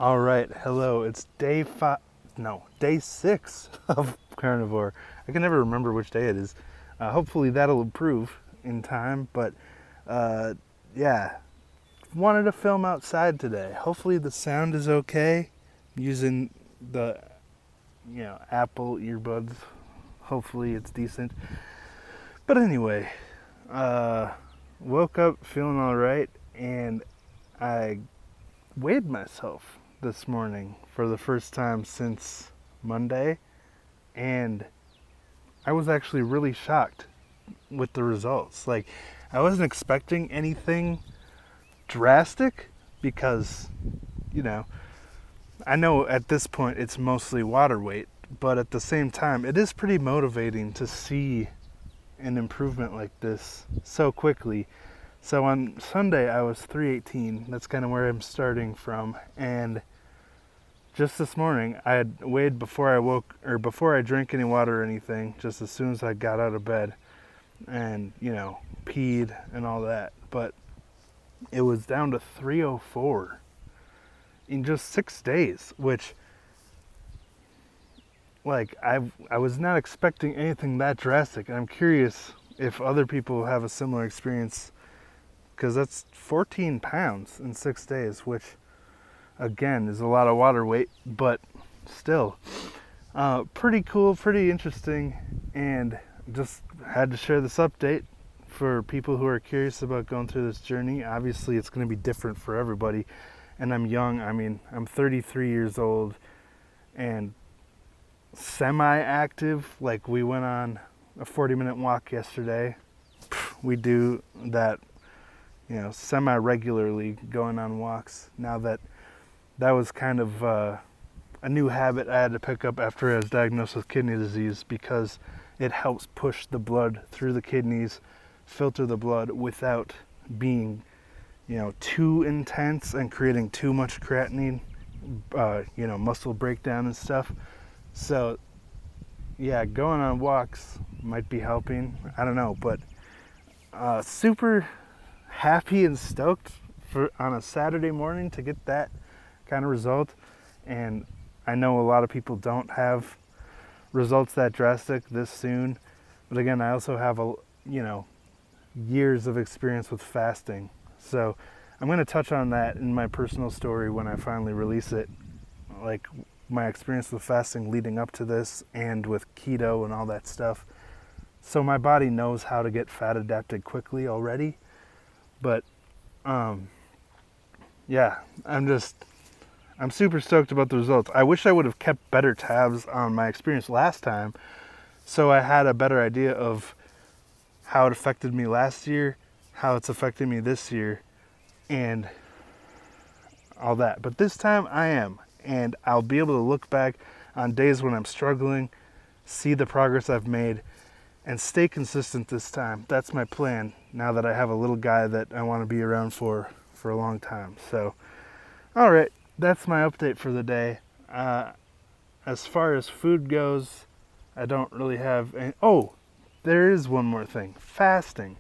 All right, hello. It's day 6 of Carnivore. I can never remember which day it is. Hopefully that'll improve in time, but uh, yeah, wanted to film outside today. Hopefully the sound is okay. Using the Apple earbuds. Hopefully it's decent. But anyway, uh, woke up feeling all right, and I weighed myself this morning for the first time since Monday, and I was actually really shocked with the results. Like, I wasn't expecting anything drastic because, you know, I know at this point it's mostly water weight, but at the same time, it is pretty motivating to see an improvement like this so quickly. So on Sunday, I was 318. That's kind of where I'm starting from. And just this morning, I had weighed before I woke, or before I drank any water or anything, just as soon as I got out of bed and, peed and all that. But it was down to 304 in just 6 days, which, like, I was not expecting anything that drastic. And I'm curious if other people have a similar experience, because that's 14 pounds in 6 days, which again is a lot of water weight, but still pretty cool, pretty interesting, and just had to share this update for people who are curious about going through this journey. Obviously it's going to be different for everybody, and I'm young. I'm 33 years old and semi-active. Like, we went on a 40-minute walk yesterday. We do that semi-regularly, going on walks. Now that was kind of a new habit I had to pick up after I was diagnosed with kidney disease, because it helps push the blood through the kidneys, filter the blood without being, too intense and creating too much creatinine, muscle breakdown and stuff. So, yeah, going on walks might be helping. I don't know, but super happy and stoked on a Saturday morning to get that kind of result. And I know a lot of people don't have results that drastic this soon, but again, I also have years of experience with fasting, so I'm going to touch on that in my personal story when I finally release it, like my experience with fasting leading up to this and with keto and all that stuff. So my body knows how to get fat adapted quickly already. But yeah, I'm super stoked about the results. I wish I would have kept better tabs on my experience last time, so I had a better idea of how it affected me last year, how it's affecting me this year, and all that. But this time I am, and I'll be able to look back on days when I'm struggling, see the progress I've made, and stay consistent this time. That's my plan, now that I have a little guy that I want to be around for a long time. So, all right, that's my update for the day. As far as food goes, I don't really have any. Oh, there is one more thing: fasting.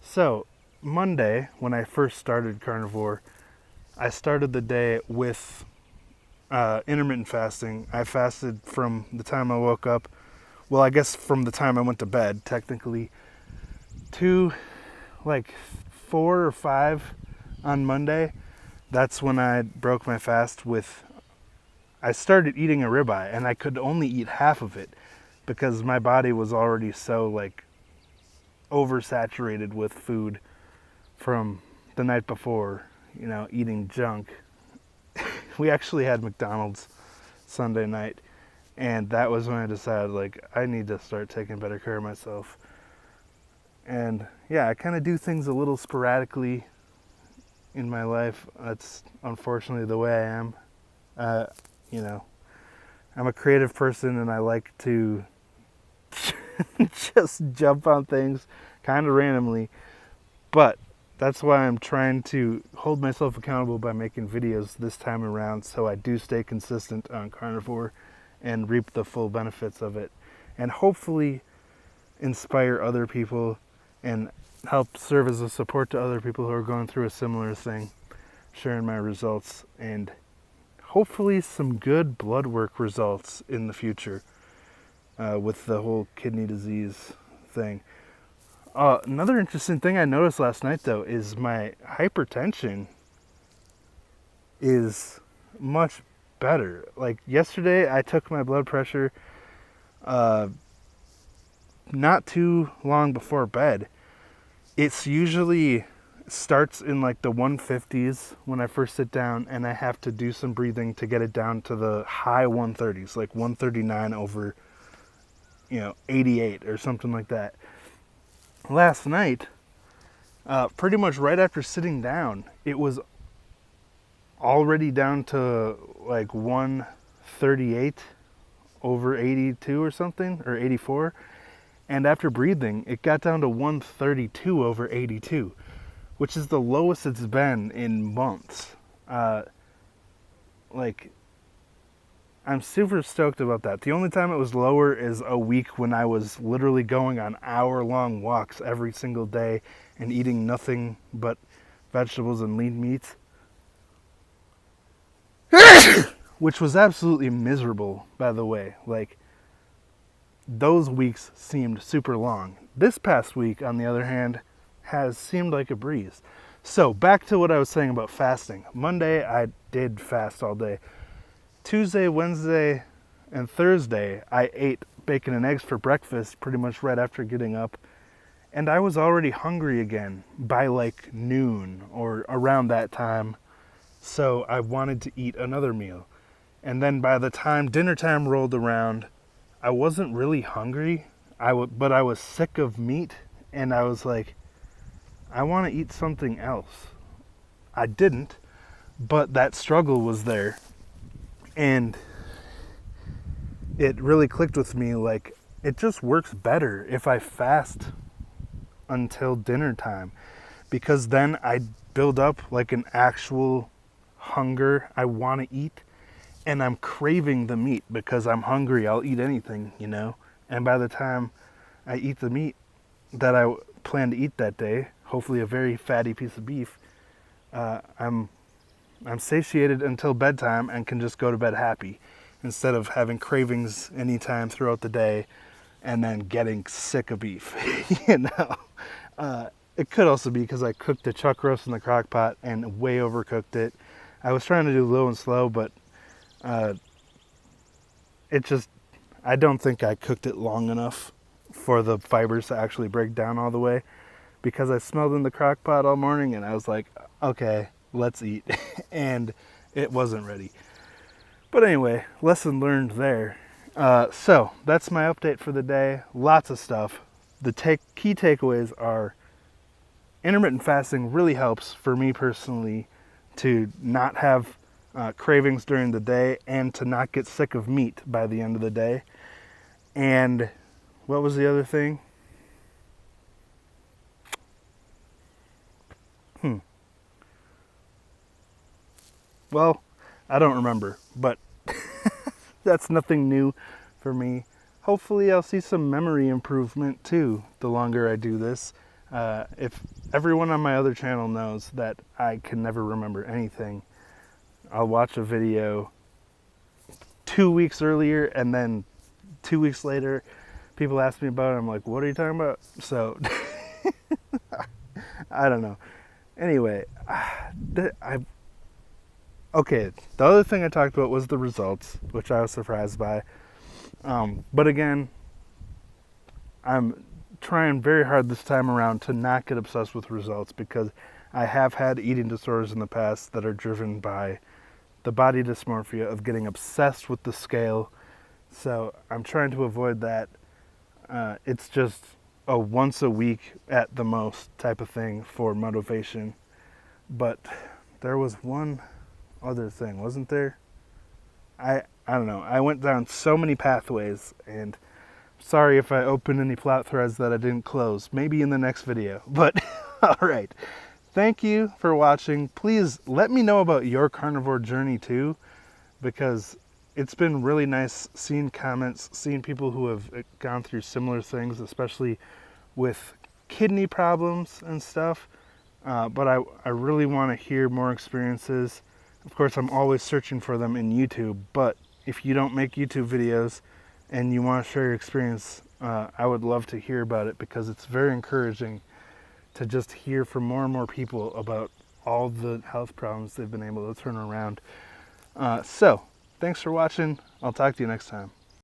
So Monday, when I first started Carnivore, I started the day with intermittent fasting. I fasted from the time I woke up, well, I guess from the time I went to bed, technically, to like 4 or 5 on Monday. That's when I broke my fast with, I started eating a ribeye, and I could only eat half of it because my body was already so like oversaturated with food from the night before, eating junk. We actually had McDonald's Sunday night, and that was when I decided, like, I need to start taking better care of myself. And yeah, I kind of do things a little sporadically in my life. That's unfortunately the way I am. I'm a creative person, and I like to just jump on things kind of randomly. But that's why I'm trying to hold myself accountable by making videos this time around, so I do stay consistent on Carnivore and reap the full benefits of it, and hopefully inspire other people and help serve as a support to other people who are going through a similar thing, sharing my results, and hopefully some good blood work results in the future with the whole kidney disease thing. Another interesting thing I noticed last night, though, is my hypertension is much better. Like yesterday, I took my blood pressure not too long before bed. It's usually starts in like the 150s when I first sit down, and I have to do some breathing to get it down to the high 130s, like 139 over 88 or something like that. Last night, pretty much right after sitting down, it was already down to like 138 over 82 or something, or 84. And after breathing, it got down to 132 over 82, which is the lowest it's been in months. I'm super stoked about that. The only time it was lower is a week when I was literally going on hour-long walks every single day and eating nothing but vegetables and lean meats, which was absolutely miserable, by the way. Like, those weeks seemed super long. This past week, on the other hand, has seemed like a breeze. So, back to what I was saying about fasting. Monday, I did fast all day. Tuesday, Wednesday, and Thursday, I ate bacon and eggs for breakfast pretty much right after getting up. And I was already hungry again by like noon or around that time. So I wanted to eat another meal. And then by the time dinner time rolled around, I wasn't really hungry, but I was sick of meat, and I was like, I want to eat something else. I didn't, but that struggle was there. And it really clicked with me, like, it just works better if I fast until dinner time, because then I build up like an actual hunger. I want to eat, and I'm craving the meat because I'm hungry. I'll eat anything, and by the time I eat the meat that I plan to eat that day, hopefully a very fatty piece of beef, I'm satiated until bedtime and can just go to bed happy, instead of having cravings anytime throughout the day and then getting sick of beef. It could also be because I cooked the chuck roast in the crock pot and way overcooked it. I was trying to do low and slow, but I don't think I cooked it long enough for the fibers to actually break down all the way, because I smelled in the crock pot all morning and I was like, okay, let's eat. And it wasn't ready. But anyway, lesson learned there. So that's my update for the day. Lots of stuff. The key takeaways are intermittent fasting really helps for me personally to not have cravings during the day and to not get sick of meat by the end of the day. And what was the other thing? Well, I don't remember, but that's nothing new for me. Hopefully I'll see some memory improvement too the longer I do this. If everyone on my other channel knows that I can never remember anything, I'll watch a video 2 weeks earlier and then 2 weeks later people ask me about it. I'm like, what are you talking about? So I don't know. Anyway, okay, the other thing I talked about was the results, which I was surprised by. But again, I'm trying very hard this time around to not get obsessed with results, because I have had eating disorders in the past that are driven by the body dysmorphia of getting obsessed with the scale. So I'm trying to avoid that. It's just a once a week at the most type of thing for motivation. But there was one other thing, wasn't there? I don't know. I went down so many pathways, and sorry if I opened any plot threads that I didn't close. Maybe in the next video. But all right. Thank you for watching. Please let me know about your carnivore journey too, because it's been really nice seeing comments, seeing people who have gone through similar things, especially with kidney problems and stuff. But I really want to hear more experiences. Of course, I'm always searching for them in YouTube, but if you don't make YouTube videos and you want to share your experience, I would love to hear about it, because it's very encouraging to just hear from more and more people about all the health problems they've been able to turn around. So, thanks for watching. I'll talk to you next time.